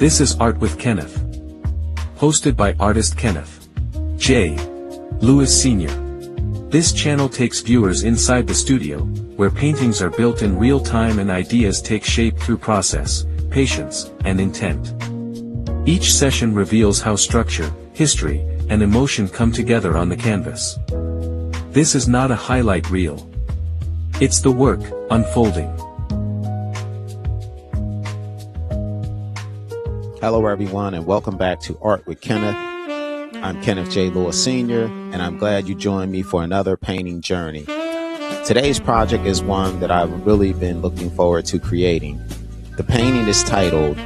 This is Art with Kenneth. Hosted by artist Kenneth J. Lewis Sr. This channel takes viewers inside the studio, where paintings are built in real time and ideas take shape through process, patience, and intent. Each session reveals how structure, history, and emotion come together on the canvas. This is not a highlight reel. It's the work, unfolding. Hello everyone, and welcome back to Art with Kenneth. I'm Kenneth J. Lewis Sr., and I'm glad you joined me for another painting journey. Today's project is one that I've really been looking forward to creating. The painting is titled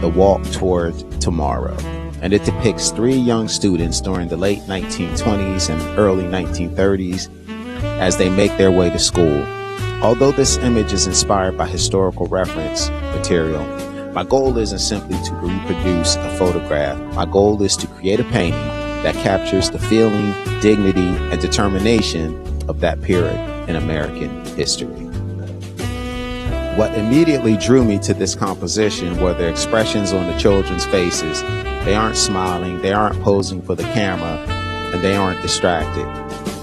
The Walk Toward Tomorrow, and it depicts three young students during the late 1920s and early 1930s as they make their way to school. Although this image is inspired by historical reference material, my goal isn't simply to reproduce a photograph. My goal is to create a painting that captures the feeling, dignity, and determination of that period in American history. What immediately drew me to this composition were the expressions on the children's faces. They aren't smiling, they aren't posing for the camera, and they aren't distracted.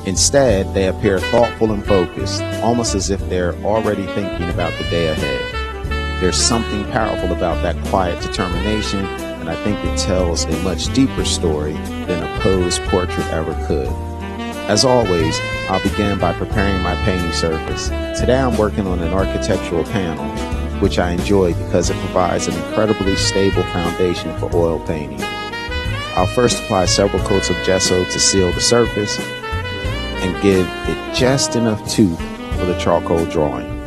Instead, they appear thoughtful and focused, almost as if they're already thinking about the day ahead. There's something powerful about that quiet determination, and I think it tells a much deeper story than a posed portrait ever could. As always, I'll begin by preparing my painting surface. Today I'm working on an architectural panel, which I enjoy because it provides an incredibly stable foundation for oil painting. I'll first apply several coats of gesso to seal the surface and give it just enough tooth for the charcoal drawing.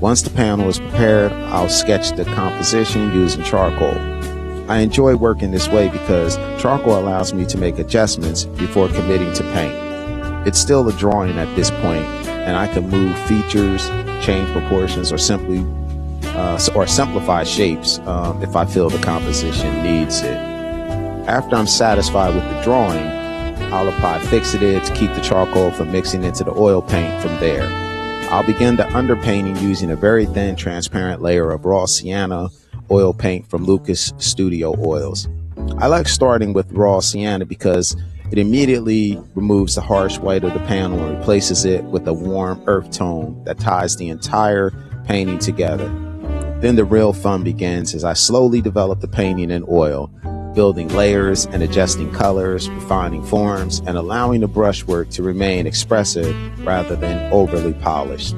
Once the panel is prepared, I'll sketch the composition using charcoal. I enjoy working this way because charcoal allows me to make adjustments before committing to paint. It's still a drawing at this point, and I can move features, change proportions, or simplify shapes if I feel the composition needs it. After I'm satisfied with the drawing, I'll apply fixative to keep the charcoal from mixing into the oil paint from there. I'll begin the underpainting using a very thin transparent layer of raw sienna oil paint from Lukas Studio Oils. I like starting with raw sienna because it immediately removes the harsh white of the panel and replaces it with a warm earth tone that ties the entire painting together. Then the real fun begins as I slowly develop the painting in oil, building layers and adjusting colors, refining forms, and allowing the brushwork to remain expressive rather than overly polished.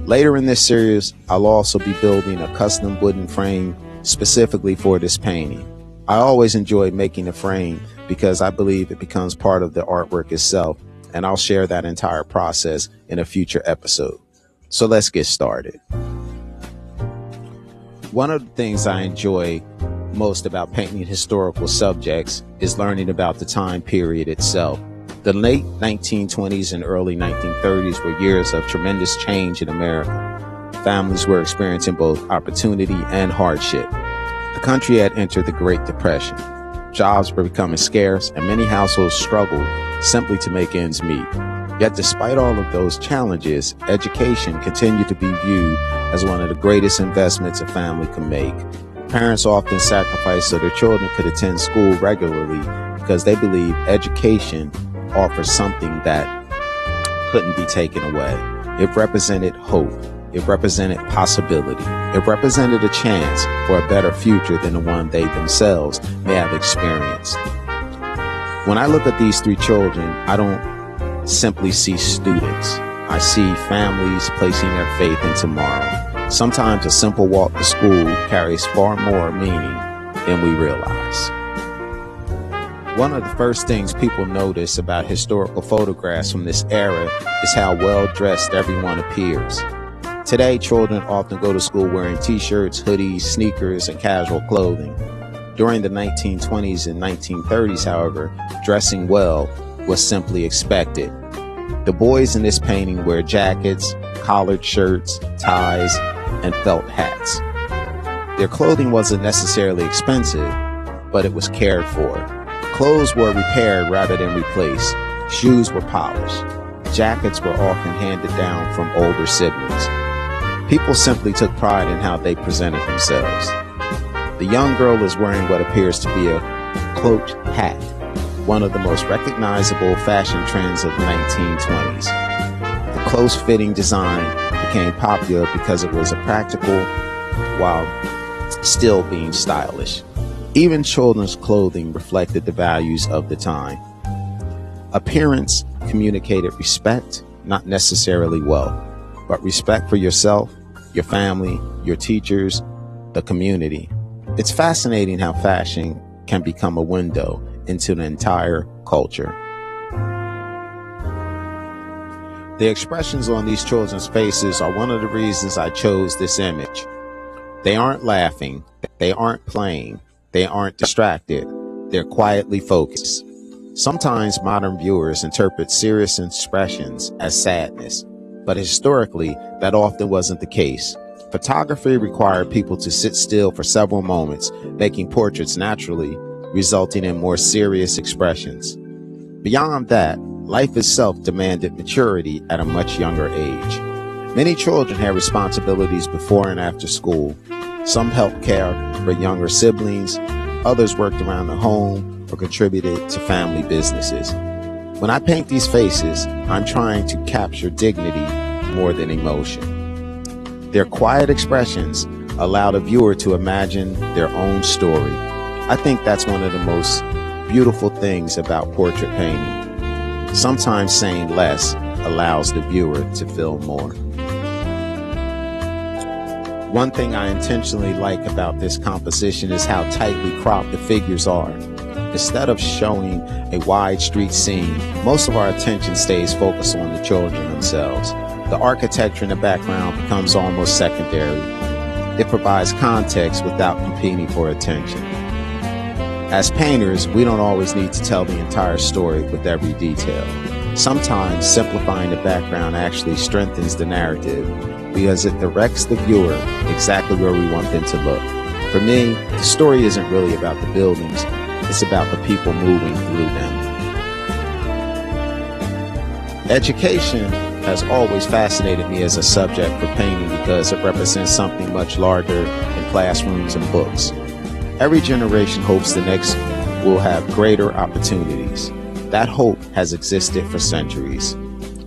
Later in this series, I'll also be building a custom wooden frame specifically for this painting. I always enjoy making a frame because I believe it becomes part of the artwork itself, and I'll share that entire process in a future episode. So let's get started. One of the things I enjoy most about painting historical subjects is learning about the time period itself. The late 1920s and early 1930s were years of tremendous change in America. Families were experiencing both opportunity and hardship. The country had entered the Great Depression. Jobs were becoming scarce, and many households struggled simply to make ends meet. Yet despite all of those challenges, education continued to be viewed as one of the greatest investments a family can make. Parents often sacrificed so their children could attend school regularly because they believe education offers something that couldn't be taken away. It represented hope. It represented possibility. It represented a chance for a better future than the one they themselves may have experienced. When I look at these three children, I don't simply see students. I see families placing their faith in tomorrow. Sometimes a simple walk to school carries far more meaning than we realize. One of the first things people notice about historical photographs from this era is how well dressed everyone appears. Today, children often go to school wearing t-shirts, hoodies, sneakers, and casual clothing. During the 1920s and 1930s, however, dressing well was simply expected. The boys in this painting wear jackets, collared shirts, ties, and felt hats. Their clothing wasn't necessarily expensive, but it was cared for. Clothes were repaired rather than replaced. Shoes were polished. Jackets were often handed down from older siblings. People simply took pride in how they presented themselves. The The young girl is wearing what appears to be a cloaked hat, one of the most recognizable fashion trends of the 1920s. The close-fitting design became popular because it was a practical while still being stylish. Even children's clothing reflected the values of the time. Appearance communicated respect, not necessarily wealth, but respect for yourself, your family, your teachers, the community. It's fascinating how fashion can become a window into an entire culture. The expressions on these children's faces are one of the reasons I chose this image. They aren't laughing, they aren't playing, they aren't distracted, they're quietly focused. Sometimes modern viewers interpret serious expressions as sadness, but historically, that often wasn't the case. Photography required people to sit still for several moments, making portraits naturally, resulting in more serious expressions. Beyond that, life itself demanded maturity at a much younger age. Many children had responsibilities before and after school. Some helped care for younger siblings, others worked around the home or contributed to family businesses. When I paint these faces, I'm trying to capture dignity more than emotion. Their quiet expressions allow the viewer to imagine their own story. I think that's one of the most beautiful things about portrait painting. Sometimes saying less allows the viewer to feel more. One thing I intentionally like about this composition is how tightly cropped the figures are. Instead of showing a wide street scene, most of our attention stays focused on the children themselves. The architecture in the background becomes almost secondary. It provides context without competing for attention. As painters, we don't always need to tell the entire story with every detail. Sometimes simplifying the background actually strengthens the narrative because it directs the viewer exactly where we want them to look. For me, the story isn't really about the buildings, it's about the people moving through them. Education has always fascinated me as a subject for painting because it represents something much larger than classrooms and books. Every generation hopes the next will have greater opportunities. That hope has existed for centuries.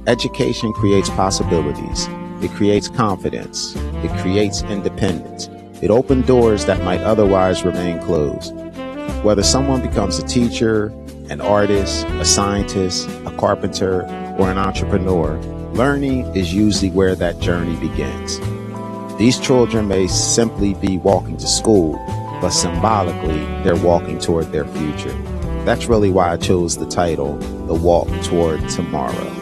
Education creates possibilities. It creates confidence. It creates independence. It opens doors that might otherwise remain closed. Whether someone becomes a teacher, an artist, a scientist, a carpenter, or an entrepreneur, learning is usually where that journey begins. These children may simply be walking to school, but symbolically, they're walking toward their future. That's really why I chose the title, The Walk Toward Tomorrow.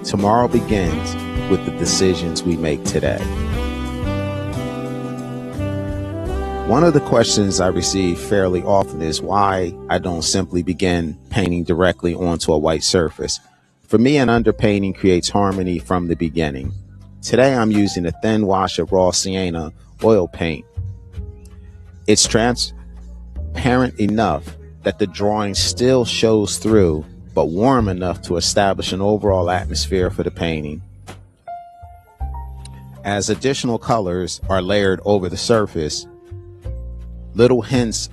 Tomorrow begins with the decisions we make today. One of the questions I receive fairly often is why I don't simply begin painting directly onto a white surface. For me, an underpainting creates harmony from the beginning. Today, I'm using a thin wash of raw sienna oil paint. It's transparent enough that the drawing still shows through, but warm enough to establish an overall atmosphere for the painting. As additional colors are layered over the surface, little hints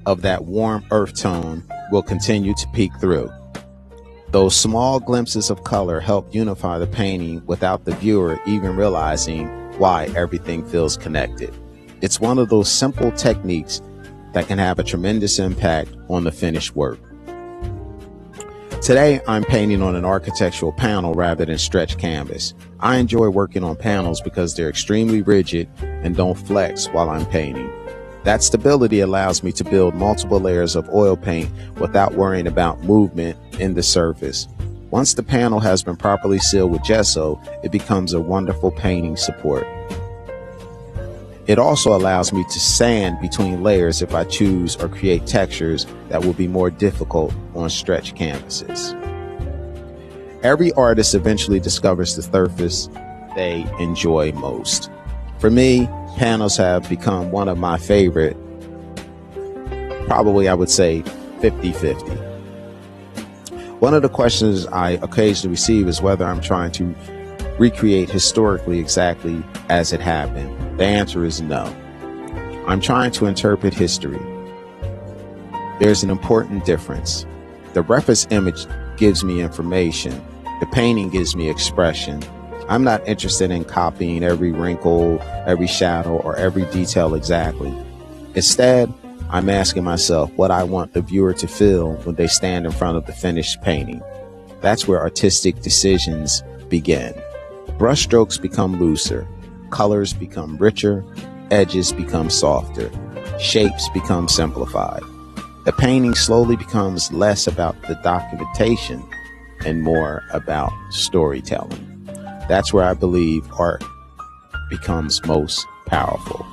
of that warm earth tone will continue to peek through. Those small glimpses of color help unify the painting without the viewer even realizing why everything feels connected. It's one of those simple techniques that can have a tremendous impact on the finished work. Today, I'm painting on an architectural panel rather than stretched canvas. I enjoy working on panels because they're extremely rigid and don't flex while I'm painting. That stability allows me to build multiple layers of oil paint without worrying about movement in the surface. Once the panel has been properly sealed with gesso, it becomes a wonderful painting support. It also allows me to sand between layers if I choose or create textures that will be more difficult on stretched canvases. Every artist eventually discovers the surface they enjoy most. For me, panels have become one of my favorite, probably I would say 50-50. One of the questions I occasionally receive is whether I'm trying to recreate historically exactly as it happened. The answer is no. I'm trying to interpret history. There's an important difference. The reference image gives me information. The painting gives me expression. I'm not interested in copying every wrinkle, every shadow, or every detail exactly. Instead, I'm asking myself what I want the viewer to feel when they stand in front of the finished painting. That's where artistic decisions begin. Brushstrokes become looser, colors become richer, edges become softer, shapes become simplified. The painting slowly becomes less about the documentation and more about storytelling. That's where I believe art becomes most powerful.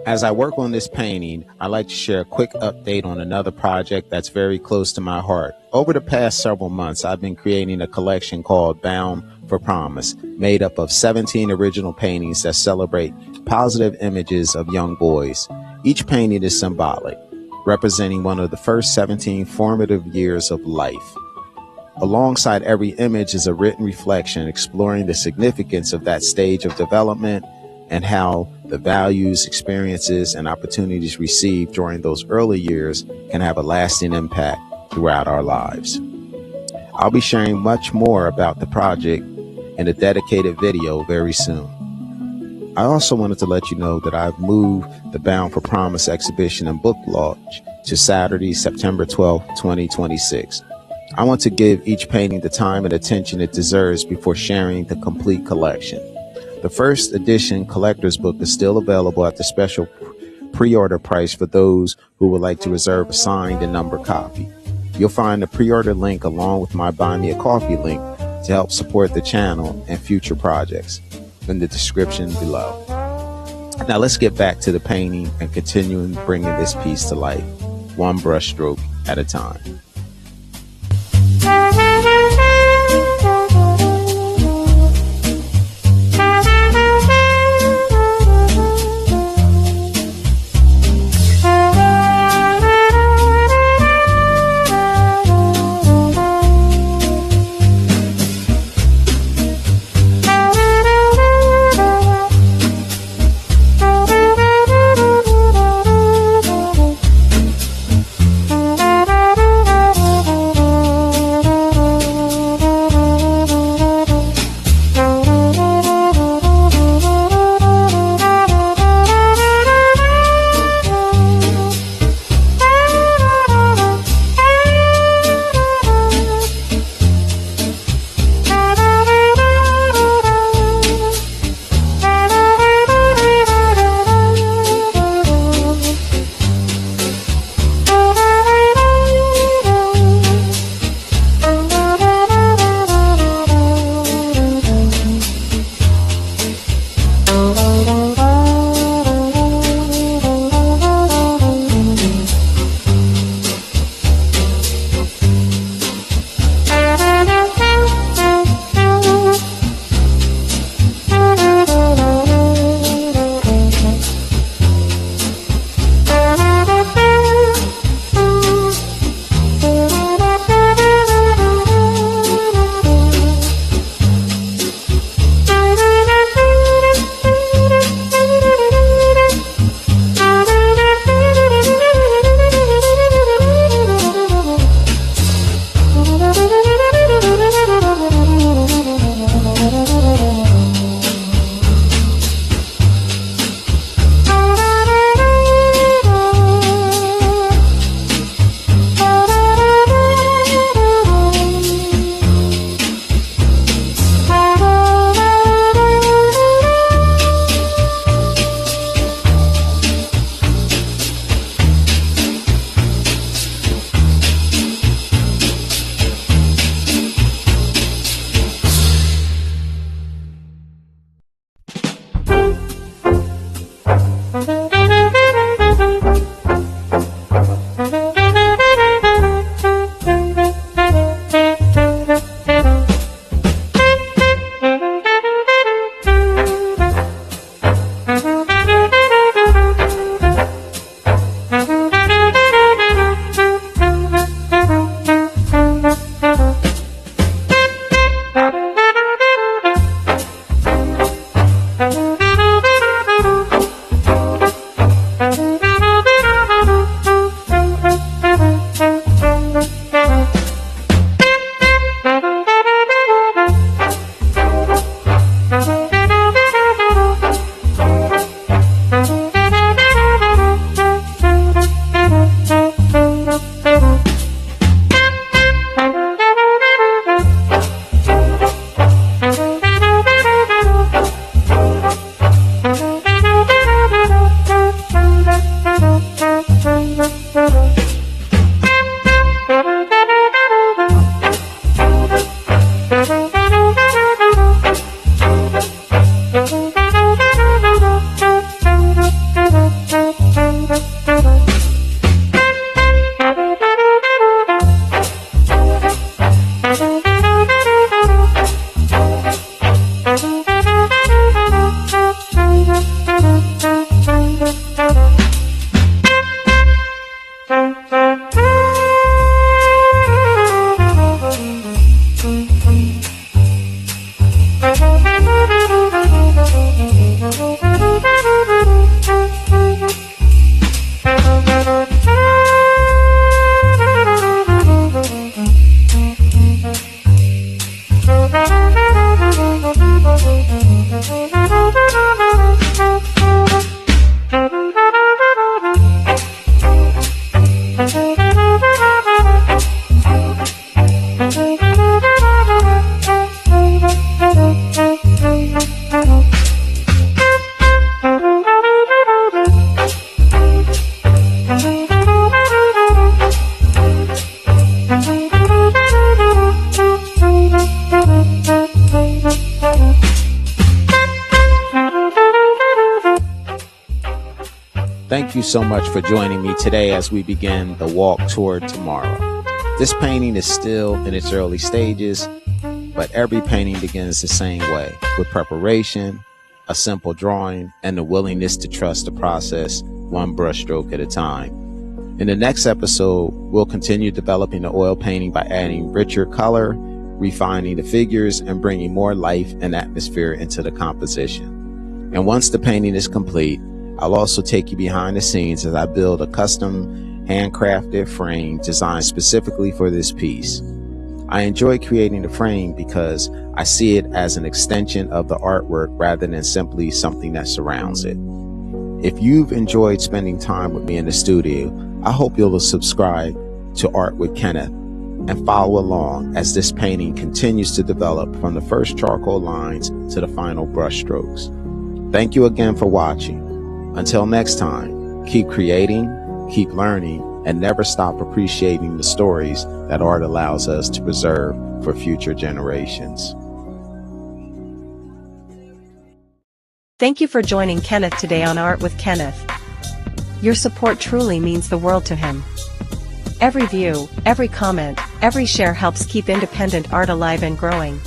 As I work on this painting, I'd like to share a quick update on another project that's very close to my heart. Over the past several months, I've been creating a collection called Bound for Promise, made up of 17 original paintings that celebrate positive images of young boys. Each painting is symbolic, representing one of the first 17 formative years of life. Alongside every image is a written reflection exploring the significance of that stage of development and how the values, experiences, and opportunities received during those early years can have a lasting impact throughout our lives. I'll be sharing much more about the project in a dedicated video very soon. I also wanted to let you know that I've moved the Bound for Promise exhibition and book launch to Saturday, September 12, 2026. I want to give each painting the time and attention it deserves before sharing the complete collection. The first edition collector's book is still available at the special pre-order price for those who would like to reserve a signed and numbered copy. You'll find the pre-order link along with my Buy Me a Coffee link to help support the channel and future projects in the description below. Now let's get back to the painting and continuing bringing this piece to life, one brush stroke at a time. Thank you so much for joining me today as we begin the walk toward tomorrow. This painting is still in its early stages, but every painting begins the same way, with preparation, a simple drawing, and the willingness to trust the process one brushstroke at a time. In the next episode, we'll continue developing the oil painting by adding richer color, refining the figures, and bringing more life and atmosphere into the composition. And once the painting is complete, I'll also take you behind the scenes as I build a custom handcrafted frame designed specifically for this piece. I enjoy creating the frame because I see it as an extension of the artwork rather than simply something that surrounds it. If you've enjoyed spending time with me in the studio, I hope you'll subscribe to Art with Kenneth and follow along as this painting continues to develop from the first charcoal lines to the final brush strokes. Thank you again for watching. Until next time, keep creating, keep learning, and never stop appreciating the stories that art allows us to preserve for future generations. Thank you for joining Kenneth today on Art with Kenneth. Your support truly means the world to him. Every view, every comment, every share helps keep independent art alive and growing.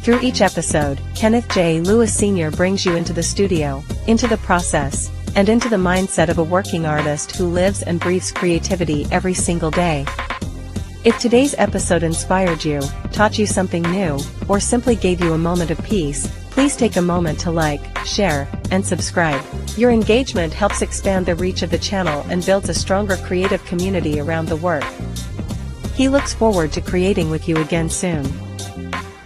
Through each episode, Kenneth J. Lewis Sr. brings you into the studio, into the process, and into the mindset of a working artist who lives and breathes creativity every single day. If today's episode inspired you, taught you something new, or simply gave you a moment of peace, please take a moment to like, share, and subscribe. Your engagement helps expand the reach of the channel and builds a stronger creative community around the work. He looks forward to creating with you again soon.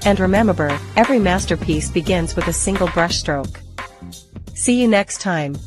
And remember, every masterpiece begins with a single brushstroke. See you next time.